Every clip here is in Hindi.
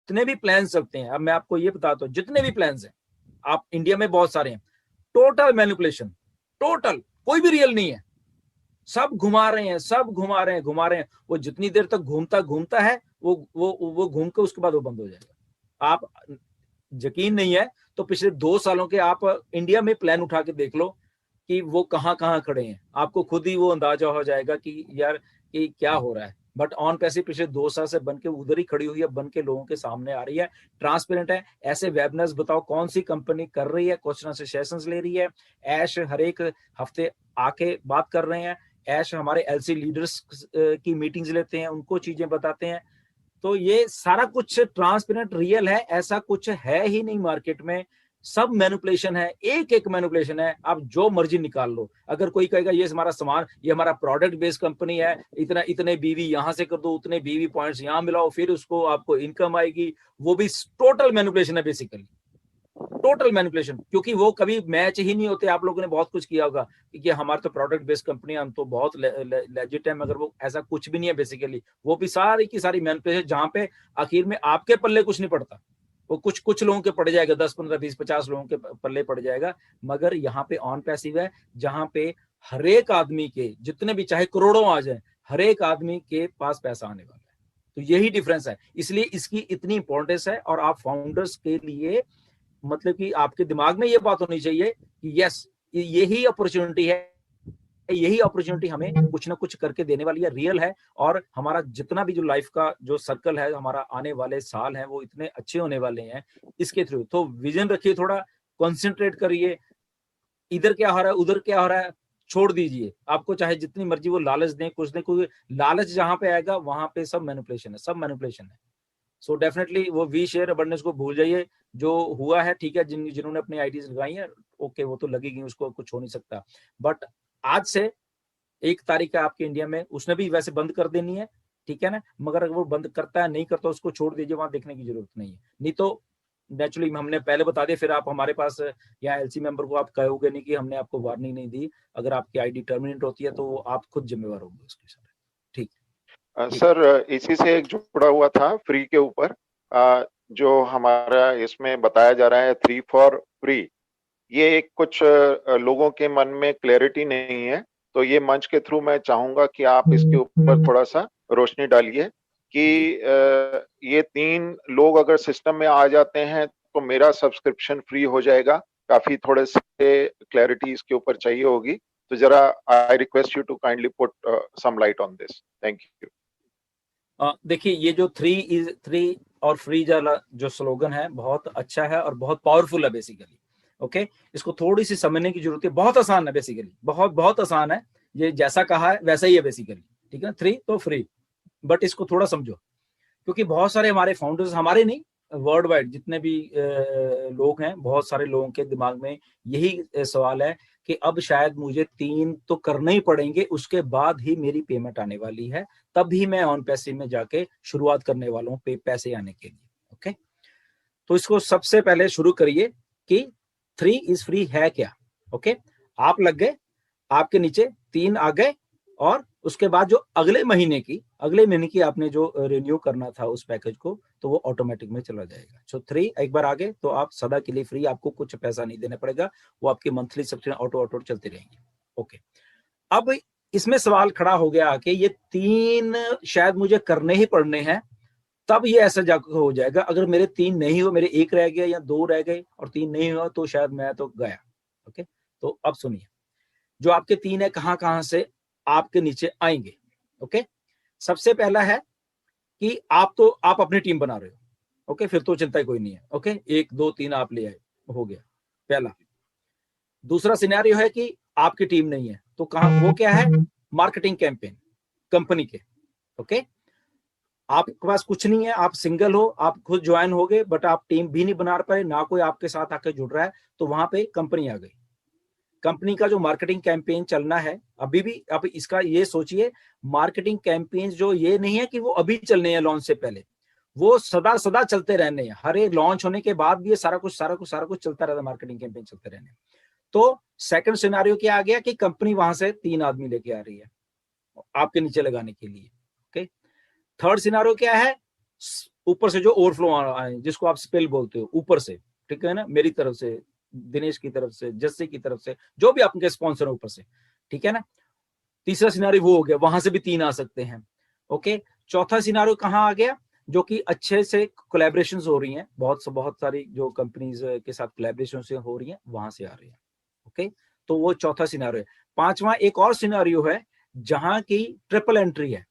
जितने भी प्लान चलते हैं, अब मैं आपको ये बताता हूँ, जितने भी प्लान हैं आप इंडिया में बहुत सारे हैं, टोटल मैनिपुलेशन, टोटल, कोई भी रियल नहीं है, सब घुमा रहे हैं, सब घुमा रहे हैं, घुमा रहे हैं। वो जितनी देर तक घूमता है वो घूम के उसके बाद वो बंद हो जाएगा। आप यकीन नहीं है तो पिछले 2 सालों के आप इंडिया में प्लान उठा के देख लो कि वो कहाँ कहाँ खड़े हैं, आपको खुद ही वो अंदाजा हो जाएगा कि यार कि क्या हो रहा है। बट ऑन पैसे पिछले 2 साल से बन के उधर ही खड़ी हुई है, बन के लोगों के सामने आ रही है, ट्रांसपेरेंट है। ऐसे वेबिनार्स बताओ कौन सी कंपनी कर रही है, क्वेश्चन से सेशंस ले रही है, ऐश हर एक हफ्ते आके बात कर रहे हैं, ऐश हमारे एलसी लीडर्स की मीटिंग्स लेते हैं, उनको चीजें बताते हैं। तो ये सारा कुछ ट्रांसपेरेंट रियल है, ऐसा कुछ है ही नहीं मार्केट में, सब मैनिपुलेशन है, एक एक मैनिपुलेशन है। आप जो मर्जी निकाल लो, अगर कोई कहेगा ये हमारा सामान, ये हमारा प्रोडक्ट बेस्ड कंपनी है, इतना इतने बीवी यहां से कर दो, उतने बीवी पॉइंट्स यहां मिलाओ, फिर उसको आपको इनकम आएगी, वो भी टोटल मैनिपुलेशन है बेसिकली, टोटल मैनिपुलेशन। क्योंकि वो कभी मैच ही नहीं होते। आप लोगों ने बहुत कुछ किया होगा कि हमारे तो प्रोडक्ट बेस्ड कंपनी, हम तो बहुत लेजिट है, मगर वो ऐसा कुछ भी नहीं है बेसिकली। वो भी सारी की सारी मैनिपुलेशन, जहां पे आखिर में आपके पल्ले कुछ नहीं पड़ता, वो कुछ लोगों के पड़ जाएगा, 10 15 20 50 लोगों के पल्ले पड़ जाएगा। मगर यहाँ पे ऑन पैसिव है, जहां पे हर एक आदमी के, जितने भी चाहे करोड़ों आ जाए, हर एक आदमी के पास पैसा आने वाला है। तो यही डिफरेंस है, इसलिए इसकी इतनी इंपॉर्टेंस है। और आप फाउंडर्स के लिए मतलब कि आपके दिमाग में ये बात होनी चाहिए कि यस, यही अपॉर्चुनिटी है, यही अपॉर्चुनिटी हमें कुछ ना कुछ करके देने वाली है, रियल है। और हमारा जितना भी जो लाइफ का जो सर्कल है, हमारा आने वाले साल हैं, वो इतने अच्छे होने वाले हैं इसके थ्रू। तो विजन रखिए, थोड़ा कॉन्सेंट्रेट करिए, इधर क्या हो रहा है, उधर क्या हो रहा है, छोड़ दीजिए। आपको चाहे जितनी मर्जी वो लालच दें, कुछ दें, कोई लालच जहां पे आएगा वहां पे सब मैनिपुलेशन है, सब मैनिपुलेशन है। सो डेफिनेटली वो वी शेयर अबंडेंस को भूल जाइए। जो हुआ है ठीक है, जिन्होंने अपनी आईडीज लगाई है, ओके, वो तो लगेगी, उसको कुछ हो नहीं सकता। बट आज से 1 तारीख है आपके इंडिया में, उसने भी वैसे बंद कर देनी है, ठीक है ना। मगर अगर वो बंद करता है नहीं करता, उसको छोड़ दीजिए, वहां देखने की जरूरत नहीं है। नहीं तो नेचुरली हमने पहले बता दिया, फिर आप हमारे पास या एलसी मेंबर को आप कहोगे नहीं कि हमने आपको वार्निंग नहीं दी। अगर आपकी आईडी टर्मिनेट होती है तो आप खुद जिम्मेवार होंगे उसके साथ। ठीक सर, इसी से एक जुड़ा हुआ था फ्री के ऊपर, जो हमारा इसमें बताया जा रहा है 3 फॉर फ्री। ये एक कुछ लोगों के मन में क्लैरिटी नहीं है, तो ये मंच के थ्रू मैं चाहूंगा कि आप इसके ऊपर थोड़ा सा रोशनी डालिए कि ये 3 लोग अगर सिस्टम में आ जाते हैं तो मेरा सब्सक्रिप्शन फ्री हो जाएगा। काफी थोड़े से क्लैरिटी इसके ऊपर चाहिए होगी, तो जरा I request you to kindly put some light on this. Thank you. देखिए, ये जो 3 और फ्री जो स्लोगन है, बहुत अच्छा है और बहुत पावरफुल है बेसिकली। ओके, इसको थोड़ी सी समझने की जरूरत है, बहुत आसान है बेसिकली, बहुत बहुत आसान है। ये जैसा कहा है वैसा ही है बेसिकली, ठीक है, 3 तो फ्री। बट इसको थोड़ा समझो, क्योंकि बहुत सारे हमारे फाउंडर्स, हमारे नहीं, वर्ल्ड वाइड जितने भी लोग हैं, बहुत सारे लोगों के दिमाग में यही सवाल है कि अब शायद मुझे 3 तो करने ही पड़ेंगे, उसके बाद ही मेरी पेमेंट आने वाली है, तभी मैं ऑन पैसे में जाके शुरुआत करने वाला हूँ पैसे आने के लिए। ओके, तो इसको सबसे पहले शुरू करिए कि 3 इज फ्री है क्या। ओके, आप लग गए, आपके नीचे 3 आ गए, और उसके बाद जो अगले महीने की आपने जो रिन्यू करना था उस पैकेज को, तो वो ऑटोमेटिक में चला जाएगा। सो 3 एक बार आ गए तो आप सदा के लिए फ्री, आपको कुछ पैसा नहीं देना पड़ेगा, वो आपकी मंथली सब्सक्रिप्शन ऑटो चलती रहेंगी। ओके, अब इसमें सवाल खड़ा हो गया कि ये 3 शायद मुझे करने ही पड़ने हैं, तब ये ऐसा जाकर हो जाएगा। अगर मेरे 3 नहीं हो, मेरे 1 रह गया या 2 रह गए और 3 नहीं हुआ, तो शायद मैं तो गया। ओके, तो अब सुनिए, जो आपके 3 है कहां कहां से आपके नीचे आएंगे। ओके, सबसे पहला है कि आप अपनी टीम बना रहे हो। ओके, फिर तो चिंता कोई नहीं है। ओके, 1 2 3 आप ले आए, हो गया पहला। दूसरा सिनेरियो है कि आपकी टीम नहीं है, तो कहां, वो क्या है, मार्केटिंग कैंपेन कंपनी के। ओके, आपके पास कुछ नहीं है, आप सिंगल हो, आप खुद ज्वाइन हो गए, बट आप टीम भी नहीं बना पाए, ना कोई आपके साथ आके जुड़ रहा है, तो वहां पे कंपनी आ गई। कंपनी का जो मार्केटिंग कैंपेन चलना है अभी भी, आप इसका ये सोचिए, मार्केटिंग कैंपेन जो ये नहीं है कि वो अभी चलने हैं लॉन्च से पहले, वो सदा सदा चलते रहने हैं। हर एक लॉन्च होने के बाद भी ये सारा कुछ चलता रहता है, मार्केटिंग कैंपेन चलते रहने। तो सेकंड सिनेरियो क्या आ गया कि कंपनी वहां से 3 आदमी लेके आ रही है आपके नीचे लगाने के लिए। ओके, थर्ड सिनेरियो क्या है, ऊपर से जो ओवरफ्लो आए, जिसको आप स्पिल बोलते हो, ऊपर से, ठीक है ना, मेरी तरफ से, दिनेश की तरफ से, जस्सी की तरफ से, जो भी आपके स्पॉन्सर है ऊपर से, ठीक है ना। तीसरा सिनारियो वो हो गया, वहां से भी 3 आ सकते हैं। ओके, चौथा सिनारियो कहाँ आ गया, जो कि अच्छे से कोलैबोरेशंस हो रही हैं, बहुत सारी जो कंपनीज के साथ कोलैबोरेशन से हो रही हैं, वहां से आ रही हैं। ओके, तो वो चौथा सिनारियो है। पांचवा एक और सिनारियो है जहां की ट्रिपल एंट्री है।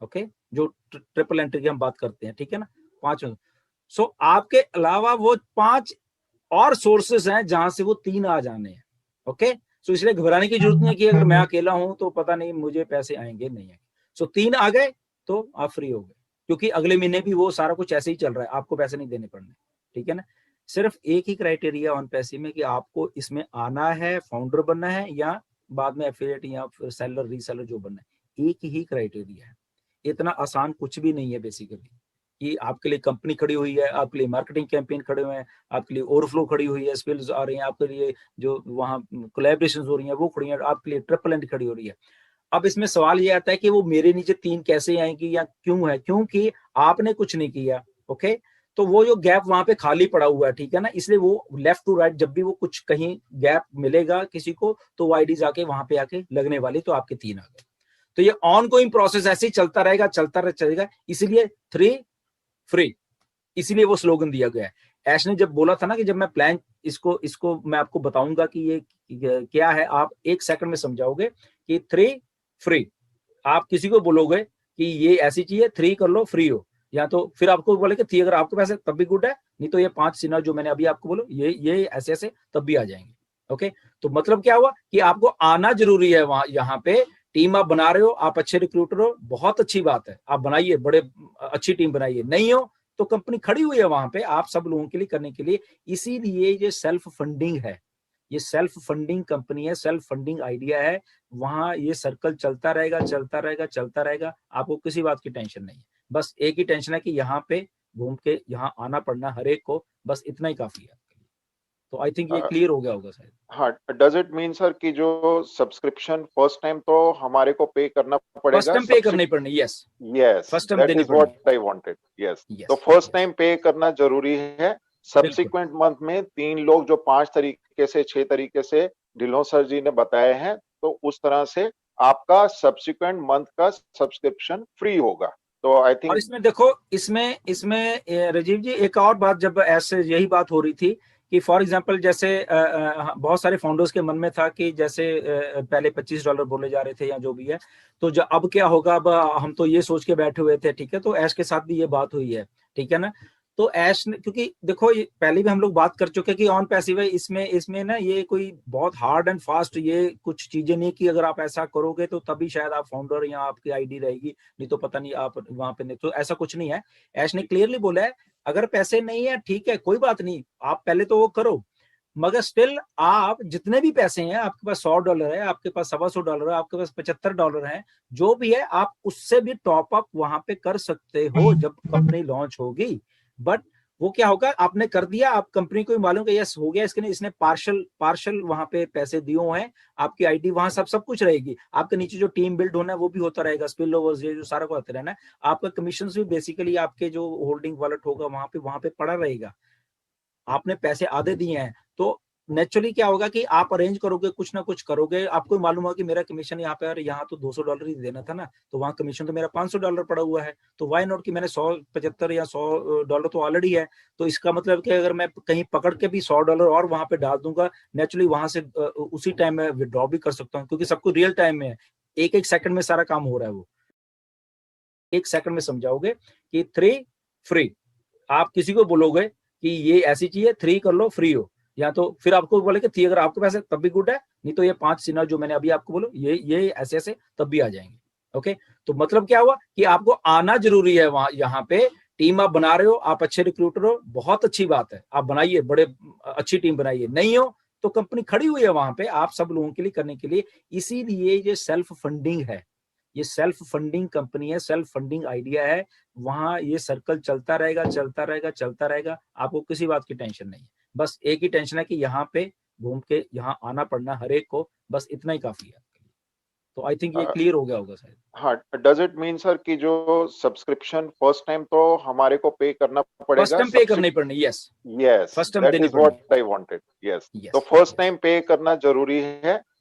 ओके, जो ट्रिपल एंट्री की हम बात करते हैं, ठीक है ना, पांचवा। सो आपके अलावा वो 5 और सोर्सेस हैं जहां से वो 3 आ जाने हैं। ओके, सो इसलिए घबराने की जरूरत नहीं है कि अगर मैं अकेला हूं तो पता नहीं मुझे पैसे आएंगे, नहीं आएंगे। सो 3 आ गए तो आप फ्री हो गए, क्योंकि अगले महीने भी वो सारा कुछ ऐसे ही चल रहा है, आपको पैसे नहीं देने पड़ने, ठीक है ना। सिर्फ एक ही क्राइटेरिया ऑन पैसे में कि आपको इसमें आना है, फाउंडर बनना है, या बाद में एफिलिएट या फिर सेलर रीसेलर जो बनना है, एक ही क्राइटेरिया है। इतना आसान कुछ भी नहीं है बेसिकली, कि आपके लिए कंपनी खड़ी हुई है, आपके लिए मार्केटिंग कैंपेन खड़े हुए हैं, आपके लिए ओवरफ्लो खड़ी हुई है, स्किल्स आ रही हैं, आपके लिए जो वहाँ कोलैबोरेशंस हो रही हैं वो खड़ी हैं, आपके लिए ट्रिपल एंड खड़ी हो रही है। अब इसमें सवाल ये आता है कि वो मेरे नीचे 3 कैसे आएंगी या क्यों है, क्योंकि आपने कुछ नहीं किया। ओके, तो वो जो गैप वहां पे खाली पड़ा हुआ है, ठीक है ना, इसलिए वो लेफ्ट टू राइट जब भी वो कुछ कहीं गैप मिलेगा किसी को, तो वो आईडीज आके वहां पे आके लगने वाली, तो आपके 3 आ गए। तो ये ऑन गोइंग प्रोसेस ऐसे ही चलता रहेगा, चलेगा, इसीलिए 3 फ्री, इसीलिए वो स्लोगन दिया गया है। ऐश ने जब बोला था ना कि जब मैं प्लान इसको इसको मैं आपको बताऊंगा कि ये क्या है, आप 1 सेकंड में समझाओगे कि 3 फ्री। आप किसी को बोलोगे कि ये ऐसी चीज है, 3 कर लो फ्री हो, या तो फिर आपको बोले कि 3 अगर आपके पास है तब भी गुड है, नहीं तो ये 5 सिनारियो जो मैंने अभी आपको बोलो, ये ऐसे ऐसे तब भी आ जाएंगे। ओके, तो मतलब क्या हुआ कि आपको आना जरूरी है वहां, यहाँ पे टीम आप बना रहे हो, आप अच्छे रिक्रूटर हो, बहुत अच्छी बात है, आप बनाइए, बड़े अच्छी टीम बनाइए। नहीं हो तो कंपनी खड़ी हुई है वहां पे आप सब लोगों के लिए करने के लिए। इसीलिए ये सेल्फ फंडिंग है, ये सेल्फ फंडिंग कंपनी है, सेल्फ फंडिंग आइडिया है। वहां ये सर्कल चलता रहेगा, चलता रहेगा, चलता रहेगा, आपको किसी बात की टेंशन नहीं है। बस एक ही टेंशन है कि यहाँ पे घूम के यहाँ आना पड़ना हर एक को, बस इतना ही काफी है। तो आई थिंक ये क्लियर हो गया होगा शायद। हाँ, डज इट मीन सर कि जो सब्सक्रिप्शन फर्स्ट टाइम तो हमारे को पे करना फर्स्ट पड़ेगा, टाइम पे करनी पड़नी, yes, yes, first time that देनी इज पड़नी, व्हाट आई वांटेड, यस। तो यस फर्स्ट यस, टाइम पे करना जरूरी है। बिल्कुल। सब्सिक्वेंट मंथ में 3 लोग जो 5 तरीके से 6 तरीके से ढिल्लों सर जी ने बताए हैं, तो उस तरह से आपका सब्सिक्वेंट मंथ का सब्सक्रिप्शन फ्री होगा। तो आई और थिंक इसमें देखो, इसमें इसमें राजीव जी एक और बात, जब ऐसे यही बात हो रही थी कि फॉर एग्जांपल जैसे बहुत सारे फाउंडर्स के मन में था कि जैसे पहले $25 बोले जा रहे थे या जो भी है, तो जो अब क्या होगा, अब हम तो ये सोच के बैठे हुए थे, ठीक है, तो ऐश के साथ भी ये बात हुई है, ठीक है ना। तो ऐश ने, क्योंकि देखो ये पहले भी हम लोग बात कर चुके हैं कि ऑन पैसिव है, इसमें इसमें ना ये कोई बहुत हार्ड एंड फास्ट ये कुछ चीजें नहीं कि अगर आप ऐसा करोगे तो तभी शायद आप फाउंडर या आपकी आईडी रहेगी, नहीं तो पता नहीं आप वहां पे नहीं, तो ऐसा कुछ नहीं है। ऐश ने क्लियरली बोला है, अगर पैसे नहीं है ठीक है, कोई बात नहीं, आप पहले तो वो करो, मगर स्टिल आप जितने भी पैसे हैं, आपके पास $100 है, आपके पास $125 है, आपके पास $75 है, जो भी है आप उससे भी टॉप अप वहां पे कर सकते हो जब कंपनी लॉन्च होगी। बट वो क्या होगा, आपने कर दिया, आप कंपनी को भी मालूम कि यस हो गया, इसके लिए इसने पार्शल पार्शल वहां पे पैसे दिए हुए हैं, आपकी आईडी वहां सब कुछ रहेगी, आपके नीचे जो टीम बिल्ड होना है वो भी होता रहेगा, स्पिल ओवर्स ये जो सारा को होते रहना है, आपका कमीशन भी बेसिकली आपके जो होल्डिंग वॉलेट होगा वहां पे पड़ा रहेगा। आपने पैसे आधे दिए हैं, तो नेचुरली क्या होगा कि आप अरेंज करोगे, कुछ ना कुछ करोगे, आपको मालूम होगा कि मेरा कमीशन यहाँ पे, अरे यहाँ तो $200 ही देना था ना, तो वहां कमीशन तो मेरा $500 पड़ा हुआ है, तो वाई नॉट कि मैंने 175 या $100 तो ऑलरेडी है, तो इसका मतलब कि अगर मैं कहीं पकड़ के भी $100 और वहां पे डाल दूंगा, नेचुरली वहां से उसी टाइम में विड्रॉ भी कर सकता हूँ, क्योंकि सबको रियल टाइम में है, एक एक सेकंड में सारा काम हो रहा है। वो 1 सेकंड में समझाओगे कि 3 फ्री, आप किसी को बोलोगे कि ये ऐसी चीज है, 3 कर लो फ्री हो, या तो फिर आपको बोले कि 3 अगर आपके पास है तब भी गुड है, नहीं तो ये 5 सिनारियो जो मैंने अभी आपको बोलो, ये ऐसे ऐसे तब भी आ जाएंगे। ओके, तो मतलब क्या हुआ कि आपको आना जरूरी है वहां, यहाँ पे टीम आप बना रहे हो, आप अच्छे रिक्रूटर हो, बहुत अच्छी बात है, आप बनाइए, बड़े अच्छी टीम बनाइए। नहीं हो तो कंपनी खड़ी हुई है वहां पे आप सब लोगों के लिए करने के लिए। इसीलिए ये सेल्फ फंडिंग है, ये सेल्फ फंडिंग कंपनी है, सेल्फ फंडिंग आइडिया है। वहां ये सर्कल चलता रहेगा, चलता रहेगा, चलता रहेगा, आपको किसी बात की टेंशन नहीं है। बस एक ही टेंशन है कि यहाँ पे घूम के यहाँ आना पड़ना हर एक को, बस इतना ही काफी है। तो आई थिंक ये क्लियर हो गया होगा शायद। हाँ, डज इट मीन सर कि जो सब्सक्रिप्शन फर्स्ट टाइम तो हमारे को पे करना पड़ेगा? फर्स्ट टाइम पे करनी पड़नी, yes, yes, first time that देनी इज व्हाट पड़नी। I wanted. यस, Yes, तो फर्स्ट yes. टाइम पे करना जरूरी है